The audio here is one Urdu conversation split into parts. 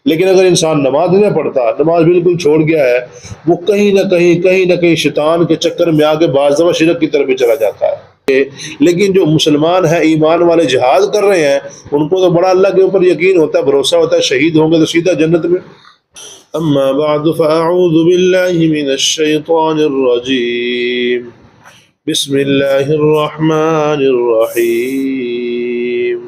لیکن اگر انسان نماز نہیں پڑھتا، نماز بالکل چھوڑ گیا ہے، وہ کہیں نہ کہیں شیطان کے چکر میں آگے بعض دفعہ شرک کی طرف بھی چلا جاتا ہے۔ لیکن جو مسلمان ہیں، ایمان والے، جہاد کر رہے ہیں، ان کو تو بڑا اللہ کے اوپر یقین ہوتا ہے، بھروسہ ہوتا ہے، شہید ہوں گے تو سیدھا جنت میں۔ اما بعد فاعوذ باللہ من الشیطان الرجیم، بسم اللہ الرحمن الرحیم۔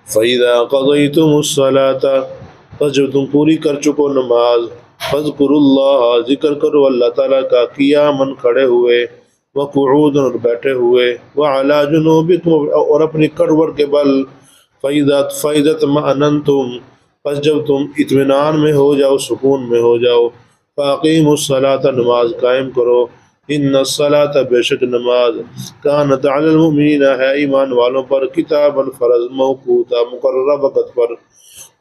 فَإِذَا قَضَيْتُمُ الصَّلَاةَ، پس جب تم پوری کر چکو نماز، فَاذْكُرُوا اللَّهَ، ذکر کرو اللہ تعالیٰ کا، قیاماً کھڑے ہوئے، وَقُعُودًا اور بیٹھے ہوئے، وَعَلَىٰ جُنُوبِكُمْ اور اپنی کروٹ کے بل، فَإِذَا اطْمَأْنَنْتُمْ، پس جب تم اطمینان میں ہو جاؤ، سکون میں ہو جاؤ، فَأَقِیمُوا الصَّلَاةَ نماز قائم کرو، ان الصلاۃ بے شک نماز، کانت علی المؤمنین ہے ایمان والوں پر، کتابا فرض، موقوتا مقررہ وقت پر،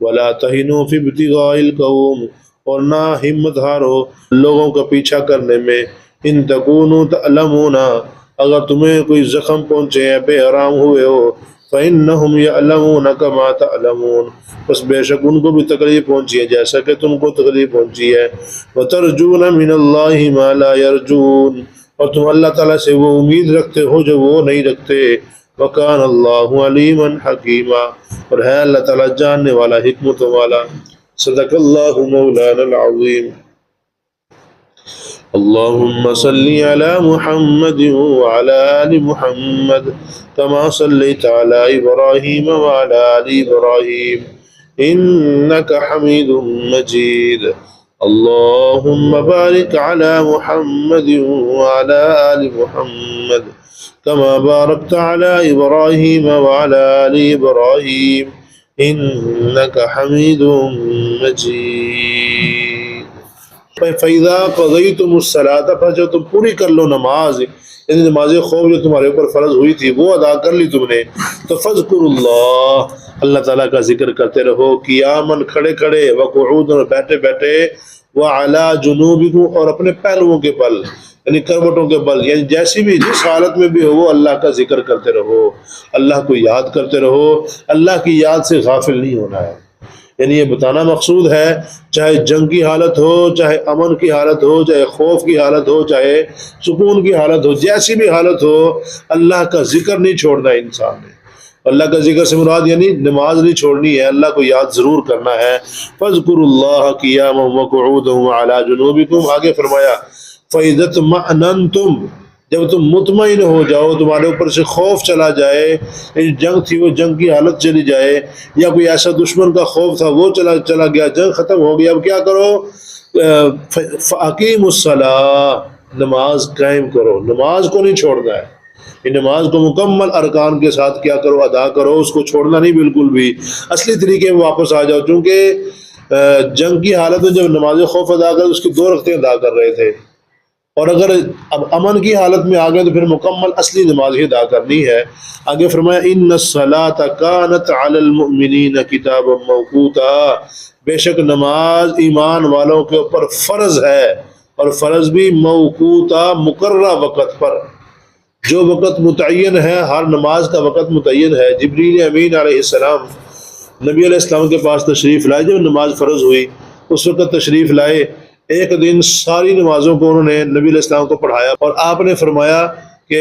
ولا تہنوا فی ابتغاء القوم اور نہ ہمت ہارو لوگوں کا پیچھا کرنے میں، ان تکونوا تعلمون اگر تمہیں کوئی زخم پہنچے ہیں، بے آرام ہوئے ہو، فإنہم یعلمون کما تعلمون، بس بے شک ان کو بھی تکلیف پہنچی ہے جیسا کہ تم کو تکلیف پہنچی ہے، وترجون من اللہ ما لا یرجون اور تم اللہ تعالیٰ سے وہ امید رکھتے ہو جو وہ نہیں رکھتے، وکان اللہ علیما حکیما اور ہے اللہ تعالیٰ جاننے والا، حکمت والا۔ صدق اللہ مولانا العظیم۔ اللهم صل على محمد وعلى آل محمد كما صليت على إبراهيم وعلى آل إبراهيم إنك حميد مجيد۔ اللهم بارك على محمد وعلى آل محمد كما باركت على إبراهيم وعلى آل إبراهيم إنك حميد مجيد۔ فَإِذَا قَضَيْتُمُ الصَّلَاةَ، پس جب تم پوری کر لو نماز، یعنی نماز خوف جو تمہارے اوپر فرض ہوئی تھی وہ ادا کر لی تم نے، تو فَاذْكُرُوا اللَّهَ اللہ تعالیٰ کا ذکر کرتے رہو، قیاماً کھڑے کھڑے، وقعوداً بیٹھے بیٹھے، وعلى جنوبکم اور اپنے پہلوؤں کے بل، یعنی کروٹوں کے بل، یعنی جیسی بھی جس حالت میں بھی ہو وہ اللہ کا ذکر کرتے رہو، اللہ کو یاد کرتے رہو، اللہ کی یاد سے غافل نہیں ہونا ہے۔ یعنی یہ بتانا مقصود ہے، چاہے جنگ کی حالت ہو، چاہے امن کی حالت ہو، چاہے خوف کی حالت ہو، چاہے سکون کی حالت ہو، جیسی بھی حالت ہو، اللہ کا ذکر نہیں چھوڑنا ہے انسان نے۔ اللہ کا ذکر سے مراد یعنی نماز نہیں چھوڑنی ہے، اللہ کو یاد ضرور کرنا ہے۔ فَاذْكُرُوا اللَّهَ قِيَامًا وَقُعُودًا وَعَلَىٰ جُنُوبِكُمْ، آگے فرمایا فَإِذَا اطْمَأْنَنْتُمْ، جب تم مطمئن ہو جاؤ، تمہارے اوپر سے خوف چلا جائے، جنگ تھی وہ جنگ کی حالت چلی جائے، یا کوئی ایسا دشمن کا خوف تھا وہ چلا گیا، جنگ ختم ہو گیا، اب کیا کرو؟ فَأَقِیمُوا الصَّلَاةَ، نماز قائم کرو، نماز کو نہیں چھوڑنا ہے، یہ نماز کو مکمل ارکان کے ساتھ کیا کرو، ادا کرو، اس کو چھوڑنا نہیں بالکل بھی، اصلی طریقے میں واپس آ جاؤ، چونکہ جنگ کی حالت میں جب نماز خوف ادا کر اس کی 2 رکعتیں ادا کر رہے تھے، اور اگر اب امن کی حالت میں آ گئے تو پھر مکمل اصلی نماز ہی ادا کرنی ہے۔ آگے فرمایا ان الصلاۃ کانت علی المؤمنین کتابا موقوتا، بے شک نماز ایمان والوں کے اوپر فرض ہے، اور فرض بھی موقوتا مقررہ وقت پر، جو وقت متعین ہے، ہر نماز کا وقت متعین ہے۔ جبریل امین علیہ السلام نبی علیہ السلام کے پاس تشریف لائے، جب نماز فرض ہوئی اس وقت تشریف لائے، ایک دن ساری نمازوں کو انہوں نے نبی علیہ السلام کو پڑھایا، اور آپ نے فرمایا کہ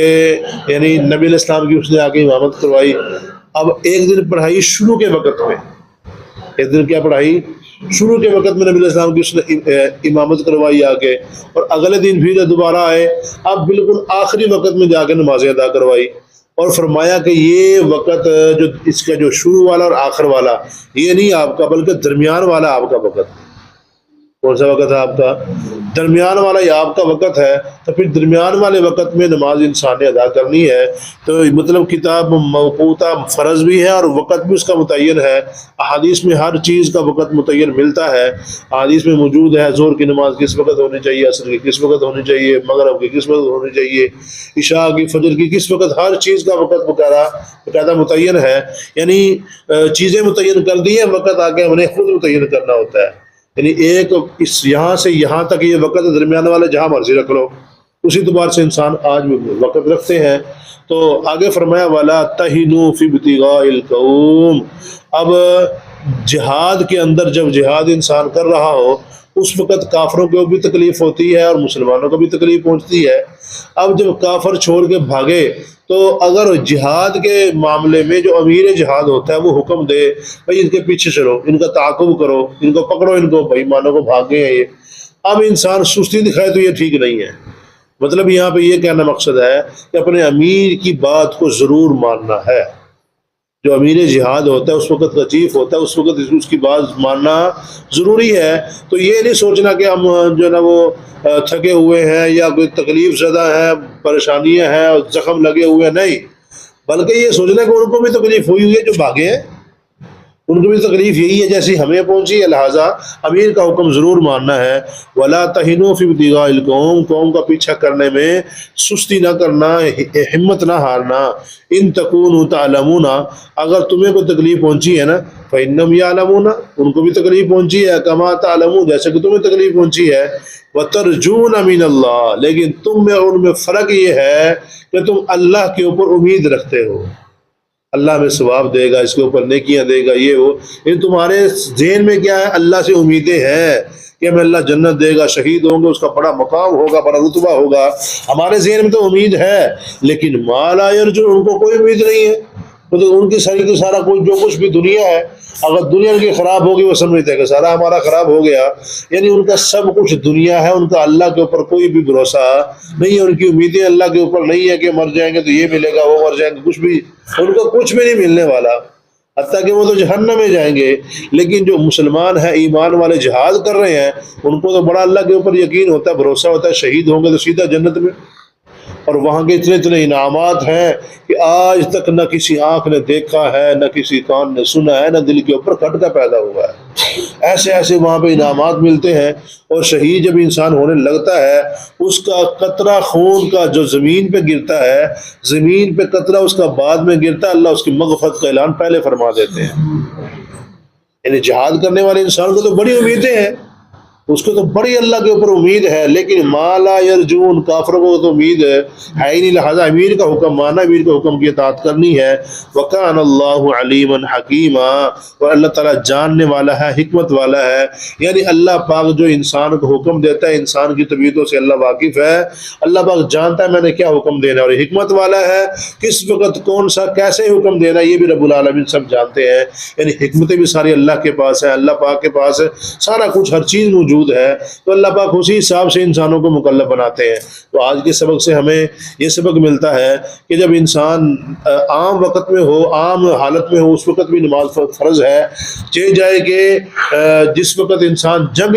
یعنی نبی علیہ السلام کی اس نے آگے امامت کروائی۔ اب ایک دن پڑھائی شروع کے وقت میں، ایک دن کیا پڑھائی؟ شروع کے وقت میں نبی علیہ السلام کی اس نے امامت کروائی آگے، اور اگلے دن پھر دوبارہ آئے، اب بالکل آخری وقت میں جا کے نمازیں ادا کروائی، اور فرمایا کہ یہ وقت جو اس کا جو شروع والا اور آخر والا یہ نہیں آپ کا، بلکہ درمیان والا آپ کا وقت۔ کون سا وقت ہے آپ کا؟ درمیان والا یہ آپ کا وقت ہے، تو پھر درمیان والے وقت میں نماز انسان نے ادا کرنی ہے، تو مطلب کتاب موقوتا فرض بھی ہے اور وقت بھی اس کا متعین ہے۔ احادیث میں ہر چیز کا وقت متعین ملتا ہے، احادیث میں موجود ہے ظہر کی نماز کس وقت ہونی چاہیے، عصر کی کس وقت ہونی چاہیے، مغرب کی کس وقت ہونی چاہیے، عشاء کی، فجر کی کس وقت، ہر چیز کا وقت باقاعدہ متعین ہے، یعنی چیزیں متعین کر دی ہیں، وقت آگے ہم نے خود متعین کرنا ہوتا ہے، یعنی ایک اس یہاں سے یہاں تک یہ وقت درمیان والا جہاں مرضی رکھ لو، اسی اعتبار سے انسان آج بھی وقت رکھتے ہیں۔ تو آگے فرمایا وَلَا تَهِنُوا فِي ابْتِغَاءِ الْقَوْمِ، اب جہاد کے اندر جب جہاد انسان کر رہا ہو اس وقت کافروں کو بھی تکلیف ہوتی ہے اور مسلمانوں کو بھی تکلیف پہنچتی ہے. اب جب کافر چھوڑ کے بھاگے تو اگر جہاد کے معاملے میں جو امیر جہاد ہوتا ہے وہ حکم دے بھائی ان کے پیچھے چلو، ان کا تعاقب کرو، ان کو پکڑو، ان کو بھائی مانو کو بھاگ گئے ہیں یہ، اب انسان سستی دکھائے تو یہ ٹھیک نہیں ہے. مطلب یہاں پہ یہ کہنا مقصد ہے کہ اپنے امیر کی بات کو ضرور ماننا ہے. جو امیر جہاد ہوتا ہے اس وقت کا چیف ہوتا ہے، اس وقت اس کی بات ماننا ضروری ہے. تو یہ نہیں سوچنا کہ ہم جو ہے نا وہ تھکے ہوئے ہیں یا کوئی تکلیف زدہ ہیں، پریشانیاں ہیں اور زخم لگے ہوئے ہیں، نہیں، بلکہ یہ سوچنا کہ ان کو بھی تکلیف ہوئی ہوئی ہے جو بھاگے ہیں، ان کو بھی تکلیف یہی ہے جیسی ہمیں پہنچی ہے، لہٰذا امیر کا حکم ضرور ماننا ہے. ولا تہنوا فی ابتغاء القوم، قوم کا پیچھا کرنے میں سستی نہ کرنا، ہمت نہ ہارنا. ان تکونوا تعلمون، اگر تمہیں کوئی تکلیف پہنچی ہے نا فإنہم یعلمون، ان کو بھی تکلیف پہنچی ہے، کما تعلمون، جیسے کہ تمہیں تکلیف پہنچی ہے. وترجون من اللہ، لیکن تم میں اور ان میں فرق یہ ہے کہ تم اللہ کے اوپر امید رکھتے ہو، اللہ میں ثواب دے گا، اس کے اوپر نیکیاں دے گا، یہ وہ. ان تمہارے ذہن میں کیا ہے؟ اللہ سے امیدیں ہیں کہ ہمیں اللہ جنت دے گا، شہید ہوں گے، اس کا بڑا مقام ہوگا، بڑا رتبہ ہوگا. ہمارے ذہن میں تو امید ہے، لیکن ما لا یرجون، ان کو کوئی امید نہیں ہے. مطلب ان کی ساری کی سارا کچھ جو کچھ بھی دنیا ہے، اگر دنیا ان کی خراب ہوگی وہ سمجھتے ہیں کہ سارا ہمارا خراب ہو گیا. یعنی ان کا سب کچھ دنیا ہے، ان کا اللہ کے اوپر کوئی بھی بھروسہ نہیں ہے، ان کی امیدیں اللہ کے اوپر نہیں ہے کہ مر جائیں گے تو یہ ملے گا، وہ مر جائیں گے، کچھ بھی ان کو کچھ بھی نہیں ملنے والا، حتیٰ کہ وہ تو جہنم میں جائیں گے. لیکن جو مسلمان ہیں، ایمان والے، جہاد کر رہے ہیں، ان کو تو بڑا اللہ کے اوپر یقین ہوتا ہے، بھروسہ ہوتا ہے، شہید ہوں گے تو سیدھا جنت میں، اور وہاں کے اتنے اتنے انعامات ہیں کہ آج تک نہ کسی آنکھ نے دیکھا ہے، نہ کسی کان نے سنا ہے، نہ دل کے اوپر کھٹکا پیدا ہوا ہے. ایسے ایسے وہاں پہ انعامات ملتے ہیں. اور شہید جب انسان ہونے لگتا ہے، اس کا قطرہ خون کا جو زمین پہ گرتا ہے، زمین پہ قطرہ اس کا بعد میں گرتا ہے، اللہ اس کی مغفرت کا اعلان پہلے فرما دیتے ہیں. یعنی جہاد کرنے والے انسان کو تو بڑی امیدیں ہیں، اس کو تو بڑی اللہ کے اوپر امید ہے، لیکن ما لا یرجون، کافروں کو تو امید ہے ہی نہیں. لہٰذا امیر کا حکم ماننا، امیر کے حکم کی اطاعت کرنی ہے. وَكَانَ اللَّهُ عَلِيمًا حَكِيمًا، اور اللہ تعالیٰ جاننے والا ہے، حکمت والا ہے. یعنی اللہ پاک جو انسان کو حکم دیتا ہے، انسان کی طبیعتوں سے اللہ واقف ہے، اللہ پاک جانتا ہے میں نے کیا حکم دینا، اور حکمت والا ہے، کس وقت کون سا کیسے حکم دینا یہ بھی رب العالمین سب جانتے ہیں. یعنی حکمتیں بھی ساری اللہ کے پاس ہیں، اللہ پاک کے پاس ہے، سارا کچھ، ہر چیز موجود ہے. تو اللہ پاک اسی حساب سے انسانوں کو مکلف بناتے ہیں. تو آج کے سبق سے ہمیں یہ سبق ملتا ہے کہ جب انسان عام وقت میں ہو، عام حالت میں ہو، اس وقت بھی نماز فرض ہے. چاہے جائے کہ جس وقت انسان جنگ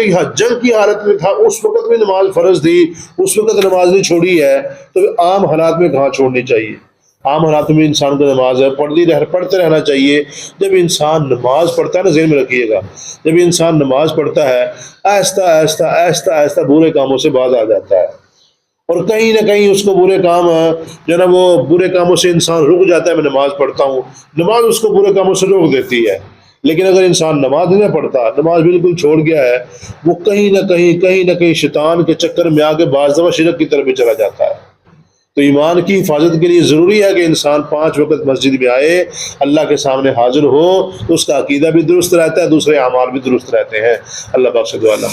کی حالت میں تھا اس وقت بھی نماز فرض تھی، اس وقت نماز نہیں چھوڑی ہے، تو عام حالات میں کہاں چھوڑنی چاہیے؟ عام حالات میں انسان کو نماز ہے پڑھتے رہنا چاہیے. جب انسان نماز پڑھتا ہے نا، ذہن میں رکھیے گا، جب انسان نماز پڑھتا ہے آہستہ آہستہ آہستہ آہستہ برے کاموں سے باز آ جاتا ہے. اور کہیں نہ کہیں اس کو برے کام جو ہے نا وہ برے کاموں سے انسان رک جاتا ہے. میں نماز پڑھتا ہوں، نماز اس کو برے کاموں سے روک دیتی ہے. لیکن اگر انسان نماز نہیں پڑھتا، نماز بالکل چھوڑ گیا ہے، وہ کہیں نہ کہیں شیطان کے چکر میں آ کے بعض دفعہ شرک کی طرف بھی چلا جاتا ہے. تو ایمان کی حفاظت کے لیے ضروری ہے کہ انسان 5 وقت مسجد میں آئے، اللہ کے سامنے حاضر ہو، تو اس کا عقیدہ بھی درست رہتا ہے، دوسرے اعمال بھی درست رہتے ہیں. اللہ پاک سے دعا اللہ